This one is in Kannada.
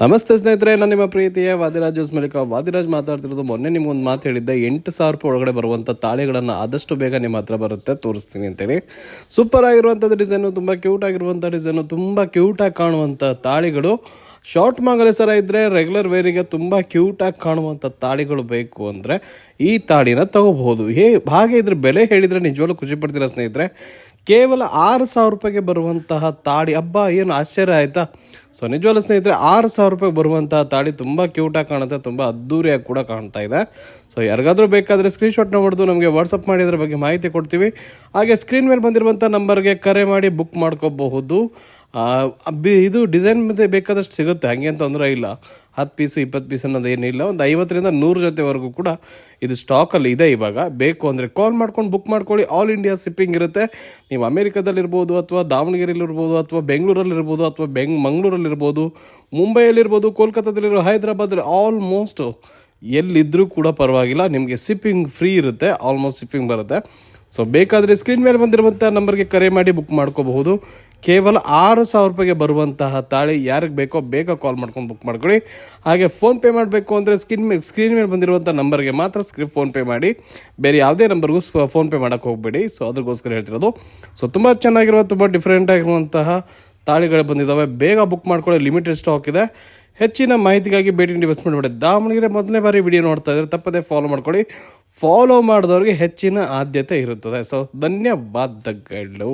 ನಮಸ್ತೆ ಸ್ನೇಹಿತರೆ, ನಾನು ನಿಮ್ಮ ಪ್ರೀತಿಯ ವಾದಿರಾಜ್ ಮಲಿಕ ವಾದಿರಾಜ್ ಮಾತಾಡ್ತಿರೋದು. ಮೊನ್ನೆ ನಿಮ್ಗೊಂದು ಮಾತು ಹೇಳಿದ್ದೆ, 8,000 ರೂಪಾಯಿ ಒಳಗಡೆ ಬರುವಂಥ ತಾಳಿಗಳನ್ನು ಆದಷ್ಟು ಬೇಗ ನಿಮ್ಮ ಹತ್ರ ಬರುತ್ತೆ, ತೋರಿಸ್ತೀನಿ ಅಂತೇಳಿ. ಸೂಪರ್ ಆಗಿರುವಂಥದ್ದು ಡಿಸೈನು, ತುಂಬ ಕ್ಯೂಟ್ ಆಗಿರುವಂಥ ಡಿಸೈನು, ತುಂಬ ಕ್ಯೂಟಾಗಿ ಕಾಣುವಂಥ ತಾಳಿಗಳು. ಶಾರ್ಟ್ ಮಾಂಗಲ್ಯ ಸರ ಇದ್ದರೆ ರೆಗ್ಯುಲರ್ ವೇರಿಗೆ ತುಂಬ ಕ್ಯೂಟಾಗಿ ಕಾಣುವಂಥ ತಾಳಿಗಳು ಬೇಕು ಅಂದರೆ ಈ ತಾಳಿನ ತಗೋಬಹುದು. ಹಾಗೆ ಇದ್ರ ಬೆಲೆ ಹೇಳಿದರೆ ನಿಜವಾಗ್ಲೂ ಖುಷಿ ಪಡ್ತೀರಾ ಸ್ನೇಹಿತರೆ. ಕೇವಲ 6,000 ರೂಪಾಯಿಗೆ ಬರುವಂತಹ ತಾಳಿ. ಹಬ್ಬ ಏನು ಆಶ್ಚರ್ಯ ಆಯಿತಾ? ಸೊ ನಿಜವಾಗ್ಲೂ ಸ್ನೇಹಿತರೆ, 6,000 ರೂಪಾಯಿಗೆ ಬರುವಂತಹ ತಾಳಿ ತುಂಬ ಕ್ಯೂಟಾಗಿ ಕಾಣುತ್ತೆ, ತುಂಬ ಅದ್ದೂರಿಯಾಗಿ ಕೂಡ ಕಾಣ್ತಾ ಇದೆ. ಸೊ ಯಾರಿಗಾದರೂ ಬೇಕಾದರೆ ಸ್ಕ್ರೀನ್ಶಾಟ್ನ ಹೊಡೆದು ನಮಗೆ ವಾಟ್ಸಪ್ ಮಾಡಿ ಅದ್ರ ಬಗ್ಗೆ ಮಾಹಿತಿ ಕೊಡ್ತೀವಿ. ಹಾಗೆ ಸ್ಕ್ರೀನ್ ಮೇಲೆ ಬಂದಿರುವಂಥ ನಂಬರ್ಗೆ ಕರೆ ಮಾಡಿ ಬುಕ್ ಮಾಡ್ಕೋಬಹುದು. ಇದು ಡಿಸೈನ್ ಮತ್ತೆ ಬೇಕಾದಷ್ಟು ಸಿಗುತ್ತೆ, ಹಾಗೆ ಅಂತ ತೊಂದರೆ ಇಲ್ಲ. 10 ಪೀಸು 20 ಪೀಸ್ ಅನ್ನೋದು ಏನಿಲ್ಲ, ಒಂದು 50ರಿಂದ 100 ಜೊತೆವರೆಗೂ ಕೂಡ ಇದು ಸ್ಟಾಕಲ್ಲಿ ಇದೆ. ಇವಾಗ ಬೇಕು ಅಂದರೆ ಕಾಲ್ ಮಾಡ್ಕೊಂಡು ಬುಕ್ ಮಾಡ್ಕೊಳ್ಳಿ. ಆಲ್ ಇಂಡಿಯಾ ಶಿಪ್ಪಿಂಗ್ ಇರುತ್ತೆ. ನೀವು ಅಮೇರಿಕಾದಲ್ಲಿರ್ಬೋದು, ಅಥವಾ ದಾವಣಗೆರೆಯಲ್ಲಿರ್ಬೋದು, ಅಥವಾ ಬೆಂಗಳೂರಲ್ಲಿರ್ಬೋದು, ಅಥವಾ ಮಂಗಳೂರಲ್ಲಿರ್ಬೋದು, ಮುಂಬೈಯಲ್ಲಿರ್ಬೋದು, ಕೋಲ್ಕತ್ತಾದಲ್ಲಿರೋ, ಹೈದರಾಬಾದಲ್ಲಿ, ಆಲ್ಮೋಸ್ಟ್ ಎಲ್ಲಿದ್ದರೂ ಕೂಡ ಪರವಾಗಿಲ್ಲ, ನಿಮಗೆ ಶಿಪ್ಪಿಂಗ್ ಫ್ರೀ ಇರುತ್ತೆ. ಆಲ್ಮೋಸ್ಟ್ ಶಿಪ್ಪಿಂಗ್ ಬರುತ್ತೆ. ಸೊ ಬೇಕಾದರೆ ಸ್ಕ್ರೀನ್ ಮೇಲೆ ಬಂದಿರುವಂಥ ನಂಬರ್ಗೆ ಕರೆ ಮಾಡಿ ಬುಕ್ ಮಾಡ್ಕೋಬಹುದು. ಕೇವಲ 6,000 ರೂಪಾಯಿಗೆ ಬರುವಂತಹ ತಾಳಿ. ಯಾರಿಗೆ ಬೇಕೋ ಬೇಗ ಕಾಲ್ ಮಾಡ್ಕೊಂಡು ಬುಕ್ ಮಾಡ್ಕೊಳ್ಳಿ. ಹಾಗೆ ಫೋನ್ಪೇ ಮಾಡಬೇಕು ಅಂದರೆ ಸ್ಕ್ರೀನ್ ಮೇಲೆ ಬಂದಿರುವಂಥ ನಂಬರ್ಗೆ ಮಾತ್ರ ಫೋನ್ಪೇ ಮಾಡಿ, ಬೇರೆ ಯಾವುದೇ ನಂಬರ್ಗೂ ಫೋನ್ಪೇ ಮಾಡೋಕ್ಕೆ ಹೋಗಬೇಡಿ. ಸೊ ಅದಕ್ಕೋಸ್ಕರ ಹೇಳ್ತಿರೋದು. ಸೊ ತುಂಬ ಚೆನ್ನಾಗಿರುವ, ತುಂಬ ಡಿಫ್ರೆಂಟ್ ಆಗಿರುವಂತಹ ತಾಳಿಗಳು ಬಂದಿದ್ದಾವೆ. ಬೇಗ ಬುಕ್ ಮಾಡ್ಕೊಳ್ಳಿ, ಲಿಮಿಟೆಡ್ ಸ್ಟಾಕ್ ಇದೆ. ಹೆಚ್ಚಿನ ಮಾಹಿತಿಗಾಗಿ ಭೇಟಿ ನೀಡಿ ಇನ್ವೆಸ್ಟ್ಮೆಂಟ್ ಮಾಡಿ. ದಾವಣಗೆರೆ ಮೊದಲನೇ ಬಾರಿ ವಿಡಿಯೋ ನೋಡ್ತಾ ಇದ್ದಾರೆ, ತಪ್ಪದೆ ಫಾಲೋ ಮಾಡ್ಕೊಳ್ಳಿ. ಫಾಲೋ ಮಾಡಿದವ್ರಿಗೆ ಹೆಚ್ಚಿನ ಆದ್ಯತೆ ಇರುತ್ತದೆ. ಸೊ ಧನ್ಯವಾದಗಳು.